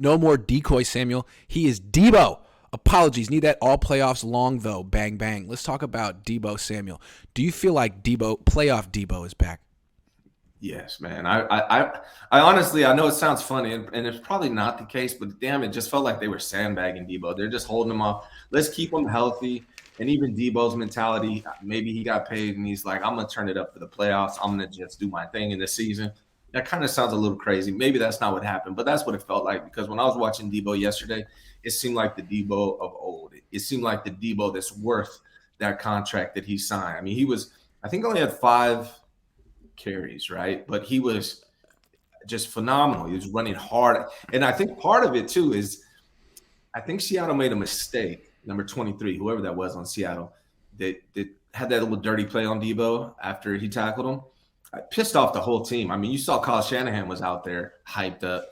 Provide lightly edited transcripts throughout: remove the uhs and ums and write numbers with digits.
No more decoy Samuel. He is Deebo. Apologies. Need that all playoffs long, though. Bang, bang. Let's talk about Deebo Samuel. Do you feel like playoff Deebo is back? Yes, man. I honestly, I know it sounds funny, and it's probably not the case, but damn, it just felt like they were sandbagging Deebo. They're just holding him off. Let's keep him healthy. And even Deebo's mentality, maybe he got paid and he's like, I'm going to turn it up for the playoffs. I'm going to just do my thing in the season. That kind of sounds a little crazy. Maybe that's not what happened, but that's what it felt like, because when I was watching Deebo yesterday, it seemed like the Deebo of old. It seemed like the Deebo that's worth that contract that he signed. I mean, I think only had 5 carries, right? But he was just phenomenal. He was running hard. And I think part of it too is I think Seattle made a mistake. Number 23, whoever that was on Seattle, that had that little dirty play on Deebo after he tackled him. I pissed off the whole team. I mean, you saw Kyle Shanahan was out there hyped up.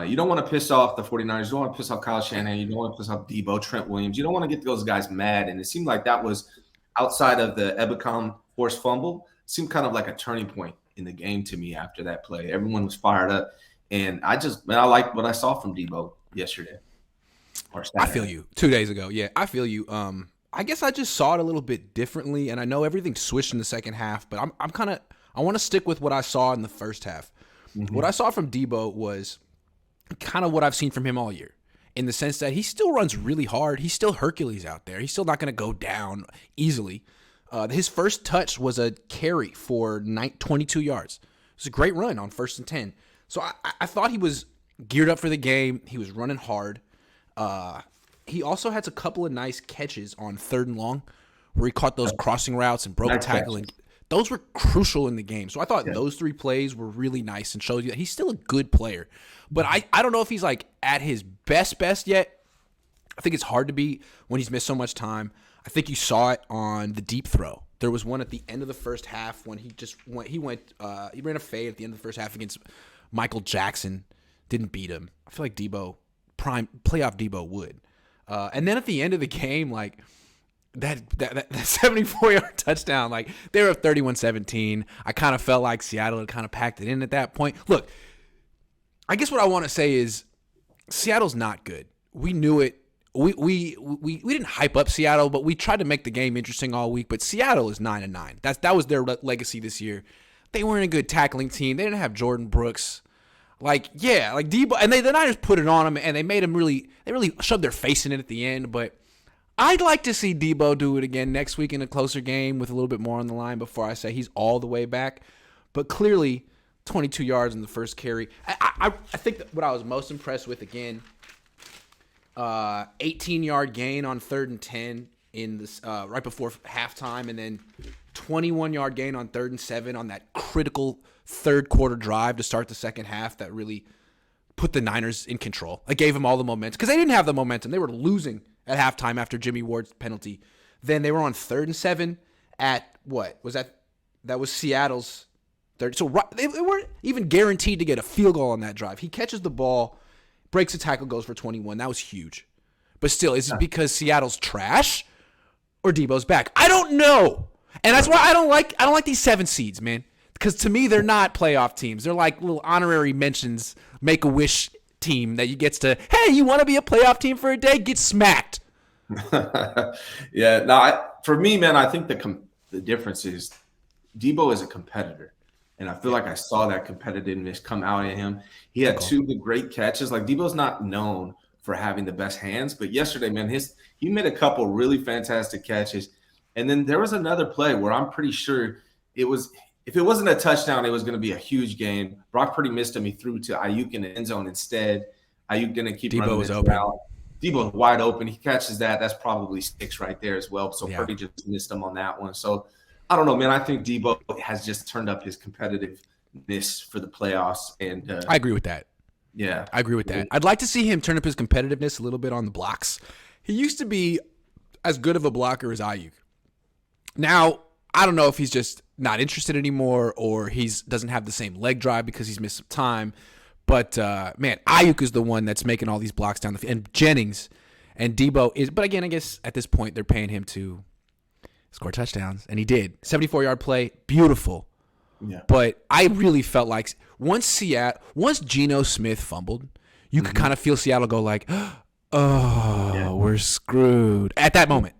You don't want to piss off the 49ers. You don't want to piss off Kyle Shanahan. You don't want to piss off Deebo, Trent Williams. You don't want to get those guys mad. And it seemed like that was outside of the Ebicom forced fumble. Seemed kind of like a turning point in the game to me after that play. Everyone was fired up. And I like what I saw from Deebo yesterday. I feel you. 2 days ago. Yeah, I feel you. I guess I just saw it a little bit differently, and I know everything switched in the second half, but I want to stick with what I saw in the first half. Mm-hmm. What I saw from Deebo was kind of what I've seen from him all year, in the sense that he still runs really hard. He's still Hercules out there. He's still not going to go down easily. His first touch was a carry for 22 yards. It was a great run on 1st and 10. So I thought he was geared up for the game. He was running hard. He also had a couple of nice catches on 3rd and long where he caught those crossing routes and broke a tackle. And those were crucial in the game. So I thought those 3 plays were really nice and showed you that he's still a good player. But I don't know if he's like at his best yet. I think it's hard to be when he's missed so much time. I think you saw it on the deep throw. There was one at the end of the first half when he ran a fade at the end of the first half against Michael Jackson. Didn't beat him. I feel like playoff Deebo would. And then at the end of the game, like that 74-yard touchdown, like they were up 31-17. I kind of felt like Seattle had kind of packed it in at that point. Look, I guess what I want to say is Seattle's not good. We knew it. We didn't hype up Seattle, but we tried to make the game interesting all week. But Seattle is 9-9. That was their legacy this year. They weren't a good tackling team. They didn't have Jordan Brooks. Like Deebo, and the Niners put it on him, and they made him really shoved their face in it at the end. But I'd like to see Deebo do it again next week in a closer game with a little bit more on the line before I say he's all the way back. But clearly, 22 yards in the first carry. I think that what I was most impressed with, again, 18-yard gain on 3rd and 10 in this right before halftime, and then 21-yard gain on 3rd and 7 on that critical third quarter drive to start the second half that really put the Niners in control. It gave them all the momentum because they didn't have the momentum. They were losing at halftime after Jimmy Ward's penalty. Then they were on 3rd and 7 at what was that? That was Seattle's third. So they weren't even guaranteed to get a field goal on that drive. He catches the ball, breaks a tackle, goes for 21. That was huge. But still, is it because Seattle's trash or Deebo's back? I don't know. And that's why I don't like these 7 seeds, man. Because to me, they're not playoff teams. They're like little honorary mentions, Make-A-Wish team that you gets to, hey, you want to be a playoff team for a day? Get smacked. Yeah. No, for me, man, I think the difference is Deebo is a competitor. And I feel like I saw that competitiveness come out in him. He had 2 great catches. Like, Deebo's not known for having the best hands. But yesterday, man, he made a couple really fantastic catches. And then there was another play where I'm pretty sure if it wasn't a touchdown, it was going to be a huge game. Brock Purdy missed him. He threw to Ayuk in the end zone instead. Ayuk didn't keep Deebo running was his open. route. Deebo was wide open. He catches that. That's probably 6 right there as well. So Purdy just missed him on that one. So I don't know, man. I think Deebo has just turned up his competitiveness for the playoffs. And I agree with that. Yeah. I agree with that. I'd like to see him turn up his competitiveness a little bit on the blocks. He used to be as good of a blocker as Ayuk. Now, I don't know if he's just not interested anymore or doesn't have the same leg drive because he's missed some time. But, man, Ayuk is the one that's making all these blocks down the field. And Jennings and Deebo is – but, again, I guess at this point they're paying him to score touchdowns. And he did. 74-yard play, beautiful. Yeah. But I really felt like once Geno Smith fumbled, you could kind of feel Seattle go like, oh, we're screwed at that moment.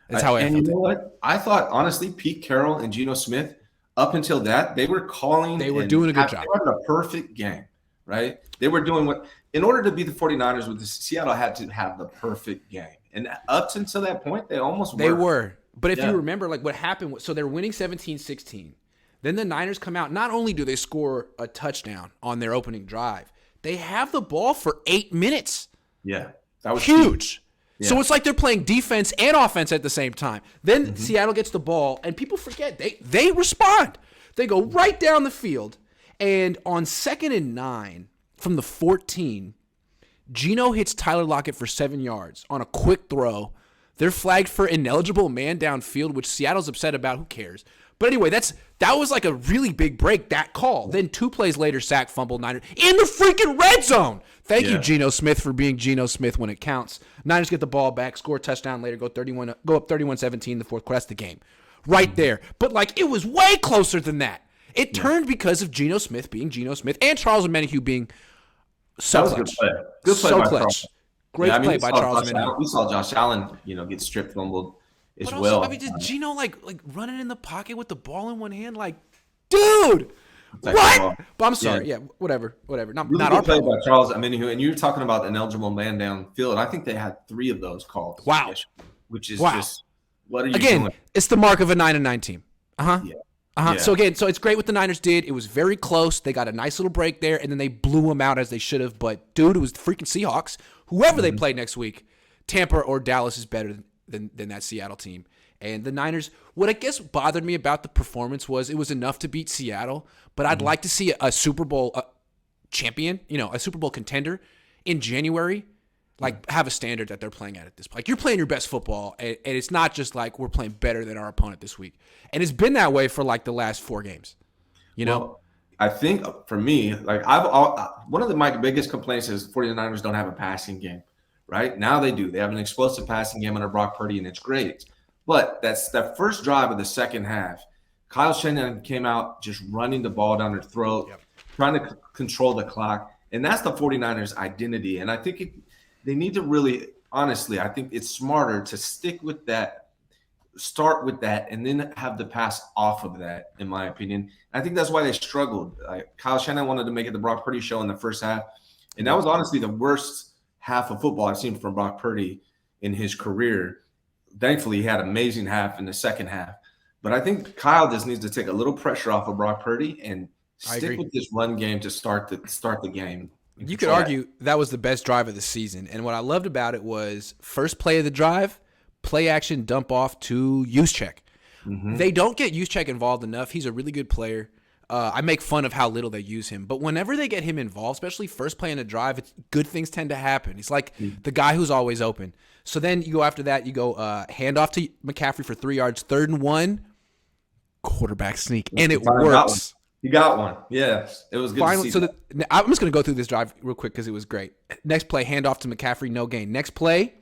That's how I felt. And you know what? I thought, honestly, Pete Carroll and Geno Smith, up until that, they were calling. They were doing a good job. They were having a perfect game, right? They were doing what – in order to beat the 49ers, with Seattle had to have the perfect game. And up until that point, they almost were. They were. But if you remember, like what happened – so they were winning 17-16. Then the Niners come out. Not only do they score a touchdown on their opening drive, they have the ball for 8 minutes. Yeah. That was huge. Yeah. So it's like they're playing defense and offense at the same time. Then Seattle gets the ball, and people forget. They respond. They go right down the field. And on 2nd and 9 from the 14, Geno hits Tyler Lockett for 7 yards on a quick throw. They're flagged for ineligible man downfield, which Seattle's upset about. Who cares? But anyway, that was like a really big break, that call. Then 2 plays later, sack, fumble, Niners in the freaking red zone. Thank you, Geno Smith, for being Geno Smith when it counts. Niners get the ball back, score a touchdown later, go up 31-17 in the fourth quarter. That's the game. Right there. But, like, it was way closer than that. It turned because of Geno Smith being Geno Smith and Charles Omenihu being so clutch. Good play by Charles. Great play by Charles Omenihu. We saw Josh Allen, get strip fumbled as but well. Also, I mean, did Geno like running in the pocket with the ball in one hand? Like, dude, what? But I'm sorry. Yeah, whatever. Not our play by Charles Omenihu. And you were talking about an eligible man downfield. I think they had 3 of those calls. Wow. Which is just, what are you doing? Again, it's the mark of a 9-9 team. Yeah. So it's great what the Niners did. It was very close. They got a nice little break there, and then they blew them out as they should have. But, dude, it was the freaking Seahawks. Whoever they play next week, Tampa or Dallas is better than that Seattle team. And the Niners, what I guess bothered me about the performance was it was enough to beat Seattle, but I'd like to see a Super Bowl champion, a Super Bowl contender in January, have a standard that they're playing at this point. Like, you're playing your best football, and it's not just like we're playing better than our opponent this week. And it's been that way for like the last 4 games. Well, I think for me, like one of my biggest complaints is 49ers don't have a passing game. Right now they do. They have an explosive passing game under Brock Purdy, and it's great. But that's that first drive of the second half. Kyle Shanahan came out just running the ball down their throat, trying to control the clock. And that's the 49ers' identity. And I think they need to really, honestly, I think it's smarter to stick with that, start with that, and then have the pass off of that, in my opinion. I think that's why they struggled. Kyle Shanahan wanted to make it the Brock Purdy show in the first half. And that was honestly the worst half of football I've seen from Brock Purdy in his career. Thankfully, he had an amazing half in the second half. But I think Kyle just needs to take a little pressure off of Brock Purdy and stick with this run game to start the game. You could argue that was the best drive of the season. And what I loved about it was first play of the drive, play action, dump off to Juszczyk. They don't get Juszczyk involved enough. He's a really good player. I make fun of how little they use him. But whenever they get him involved, especially first play in a drive, good things tend to happen. He's like the guy who's always open. So then you go after that, you go handoff to McCaffrey for 3 yards, 3rd and 1, quarterback sneak. And it works. You got one. Yes. It was good to see. I'm just going to go through this drive real quick because it was great. Next play, handoff to McCaffrey, no gain. Next play,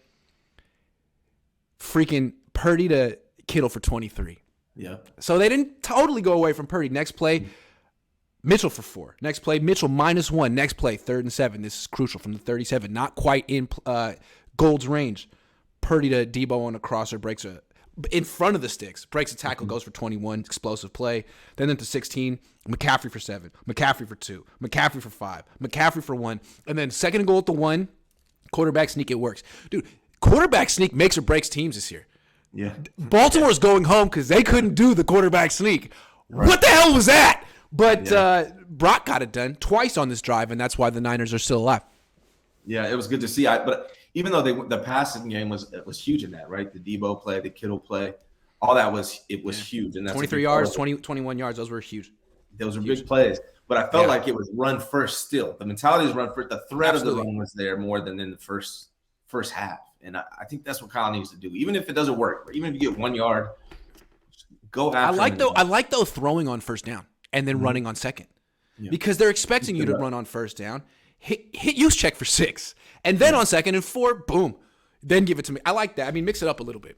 freaking Purdy to Kittle for 23. Yeah. So they didn't totally go away from Purdy. Next play, Mitchell for 4. Next play, Mitchell -1. Next play, 3rd and 7. This is crucial from the 37. Not quite in Gold's range. Purdy to Deebo on a crosser, breaks in front of the sticks, breaks a tackle, goes for 21, explosive play. Then into 16, McCaffrey for 7, McCaffrey for 2, McCaffrey for 5, McCaffrey for 1. And then 2nd and goal at the 1, quarterback sneak, it works. Dude, quarterback sneak makes or breaks teams this year. Yeah. Baltimore's going home because they couldn't do the quarterback sneak. Right. What the hell was that? But Brock got it done twice on this drive, and that's why the Niners are still alive. Yeah, it was good to see. But even though the passing game was huge in that, right? The Deebo play, the Kittle play, all that was huge. And that's 23 yards, 21 yards. Those were huge. Those were big plays. But I felt like it was run first still. The mentality is run first. The threat of the run was there more than in the first half. And I think that's what Kyle needs to do. Even if it doesn't work, or even if you get 1 yard, go after I like though throwing on first down and then running on second. Yeah. Because they're expecting you to run on first down, hit Juszczyk for 6, and then on 2nd and 4, boom, then give it to me. I like that. I mean, mix it up a little bit.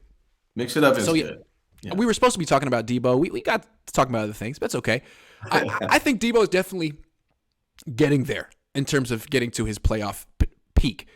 Mix it up is good. Yeah. We were supposed to be talking about Deebo. We got to talk about other things, but that's okay. I think Deebo is definitely getting there. in terms of getting to his playoff peak.